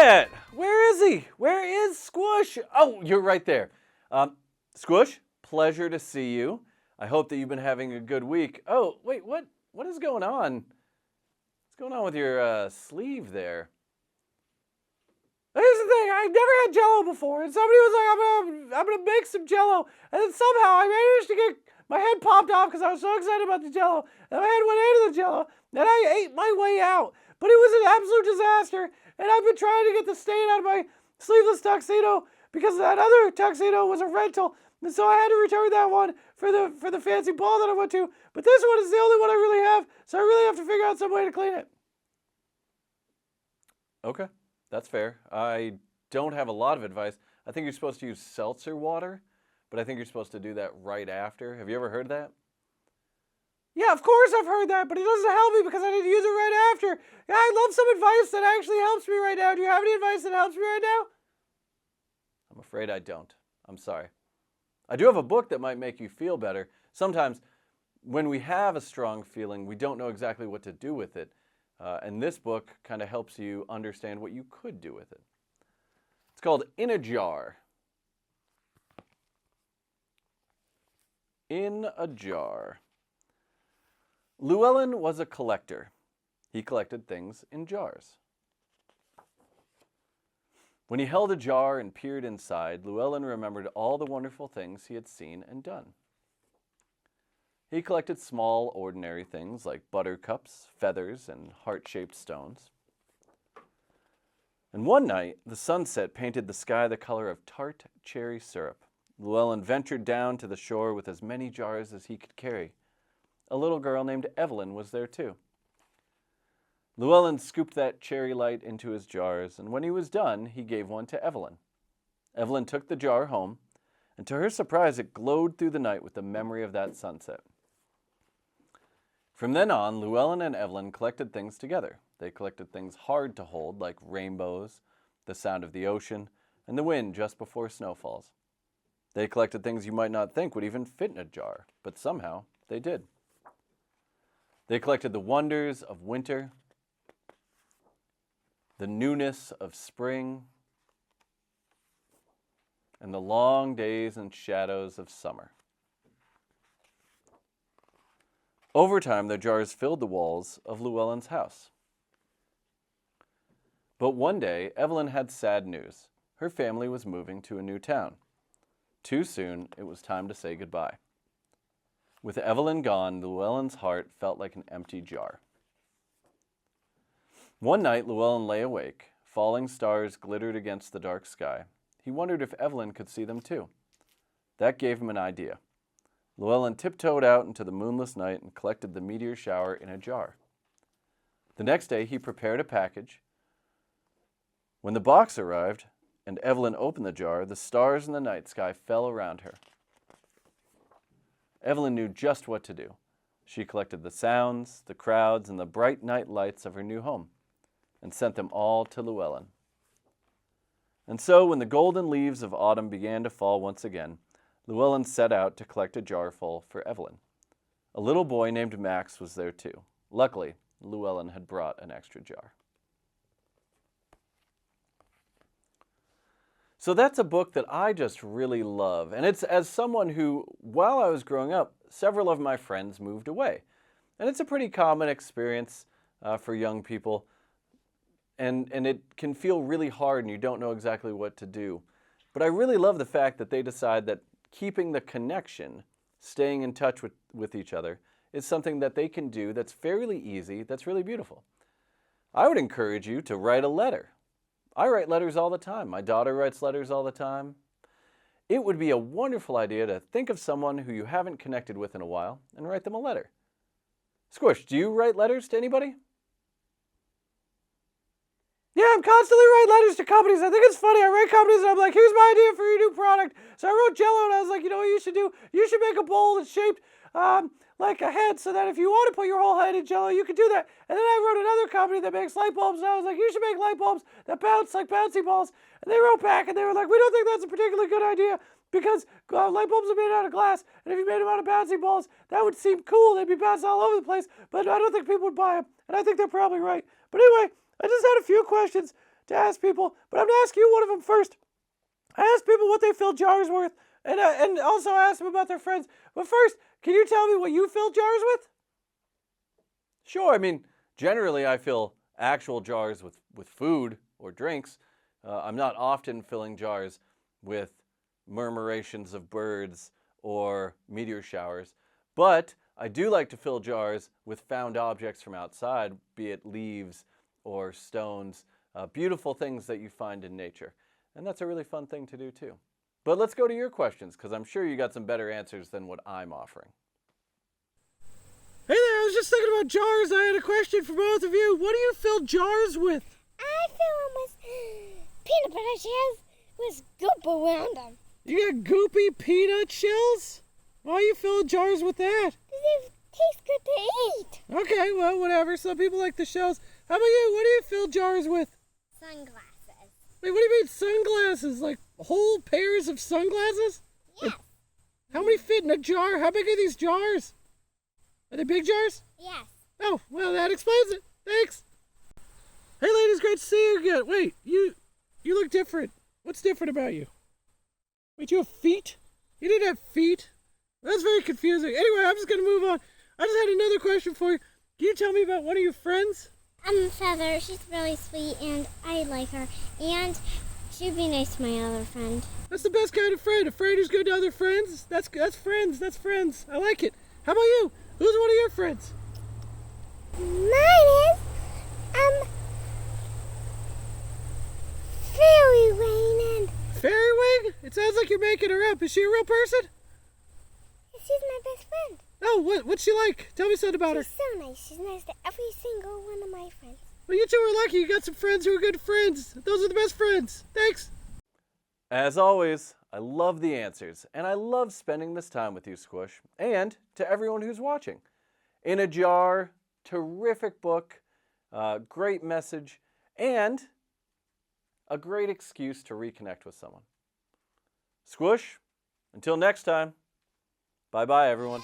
it! Where is he? Where is Squish? Oh, you're right there. Squish, pleasure to see you. I hope that you've been having a good week. Oh, wait, what is going on? What's going on with your sleeve there? Here's the thing, I've never had Jell-O before, and somebody was like, I'm gonna make some Jell-O, and then somehow I managed to get my head popped off because I was so excited about the Jell-O, and my head went into the Jell-O, and I ate my way out. But it was an absolute disaster, and I've been trying to get the stain out of my sleeveless tuxedo because that other tuxedo was a rental, and so I had to return that one for the fancy ball that I went to. But this one is the only one I really have, so I really have to figure out some way to clean it. Okay, that's fair. I don't have a lot of advice. I think you're supposed to use seltzer water, but I think you're supposed to do that right after. Have you ever heard that? Yeah, of course I've heard that, but it doesn't help me because I need to use it right after. Yeah, I'd love some advice that actually helps me right now. Do you have any advice that helps me right now? I'm afraid I don't. I'm sorry. I do have a book that might make you feel better. Sometimes when we have a strong feeling, we don't know exactly what to do with it. And this book kind of helps you understand what you could do with it. It's called In a Jar. In a Jar. Llewellyn was a collector. He collected things in jars. When he held a jar and peered inside, Llewellyn remembered all the wonderful things he had seen and done. He collected small, ordinary things like buttercups, feathers, and heart-shaped stones. And one night, the sunset painted the sky the color of tart cherry syrup. Llewellyn ventured down to the shore with as many jars as he could carry. A little girl named Evelyn was there too. Llewellyn scooped that cherry light into his jars, and when he was done, he gave one to Evelyn. Evelyn took the jar home, and to her surprise, it glowed through the night with the memory of that sunset. From then on, Llewellyn and Evelyn collected things together. They collected things hard to hold, like rainbows, the sound of the ocean, and the wind just before snow falls. They collected things you might not think would even fit in a jar, but somehow they did. They collected the wonders of winter, the newness of spring, and the long days and shadows of summer. Over time, their jars filled the walls of Llewellyn's house. But one day, Evelyn had sad news. Her family was moving to a new town. Too soon, it was time to say goodbye. With Evelyn gone, Llewellyn's heart felt like an empty jar. One night, Llewellyn lay awake. Falling stars glittered against the dark sky. He wondered if Evelyn could see them too. That gave him an idea. Llewellyn tiptoed out into the moonless night and collected the meteor shower in a jar. The next day, he prepared a package. When the box arrived and Evelyn opened the jar, the stars in the night sky fell around her. Evelyn knew just what to do. She collected the sounds, the crowds, and the bright night lights of her new home and sent them all to Llewellyn. And so, when the golden leaves of autumn began to fall once again, Llewellyn set out to collect a jar full for Evelyn. A little boy named Max was there too. Luckily, Llewellyn had brought an extra jar. So that's a book that I just really love. And it's as someone who, while I was growing up, several of my friends moved away. And it's a pretty common experience for young people. And it can feel really hard and you don't know exactly what to do. But I really love the fact that they decide that keeping the connection, staying in touch with each other, is something that they can do that's fairly easy, that's really beautiful. I would encourage you to write a letter. I write letters all the time. My daughter writes letters all the time. It would be a wonderful idea to think of someone who you haven't connected with in a while and write them a letter. Squish, do you write letters to anybody? Yeah, I'm constantly writing letters to companies. I think it's funny. I write companies and I'm like, here's my idea for your new product. So I wrote Jell-O and I was like, you know what you should do? You should make a bowl that's shaped like a head so that if you want to put your whole head in Jell-O, you can do that. And then I wrote another company that makes light bulbs and I was like, you should make light bulbs that bounce like bouncy balls. And they wrote back and they were like, we don't think that's a particularly good idea because light bulbs are made out of glass. And if you made them out of bouncy balls, that would seem cool. They'd be bouncing all over the place. But I don't think people would buy them. And I think they're probably right. But anyway, I just had a few questions to ask people, but I'm going to ask you one of them first. I asked people what they fill jars with, and also asked them about their friends. But first, can you tell me what you fill jars with? Sure, I mean, generally I fill actual jars with food or drinks. I'm not often filling jars with murmurations of birds or meteor showers, but I do like to fill jars with found objects from outside, be it leaves or stones, beautiful things that you find in nature. And that's a really fun thing to do too. But let's go to your questions, because I'm sure you got some better answers than what I'm offering. Hey there, I was just thinking about jars. I had a question for both of you. What do you fill jars with? I fill them with peanut butter shells with goop around them. You got goopy peanut shells? Why are you filling jars with that? Because they taste good to eat. Okay, well, whatever. Some people like the shells. How about you? What do you fill jars with? Sunglasses. Wait, what do you mean sunglasses? Like whole pairs of sunglasses? Yes. How many fit in a jar? How big are these jars? Are they big jars? Yes. Oh, well, that explains it. Thanks. Hey, ladies, great to see you again. Wait, you look different. What's different about you? Wait, you have feet? You didn't have feet? That's very confusing. Anyway, I'm just going to move on. I just had another question for you. Can you tell me about one of your friends? Feather. She's really sweet, and I like her. And she'd be nice to my other friend. That's the best kind of friend. A friend who's good to other friends. That's friends. That's friends. I like it. How about you? Who's one of your friends? Mine is, Fairy Wing, and Fairy Wing? It sounds like you're making her up. Is she a real person? she's my best friend. Oh, what's she like? Tell me something about her. She's so nice. She's nice to every single one of my friends. Well, you two are lucky. You got some friends who are good friends. Those are the best friends. Thanks. As always, I love the answers, and I love spending this time with you, Squish, and to everyone who's watching. In a Jar, terrific book, great message, and a great excuse to reconnect with someone. Squish, until next time, bye-bye, everyone.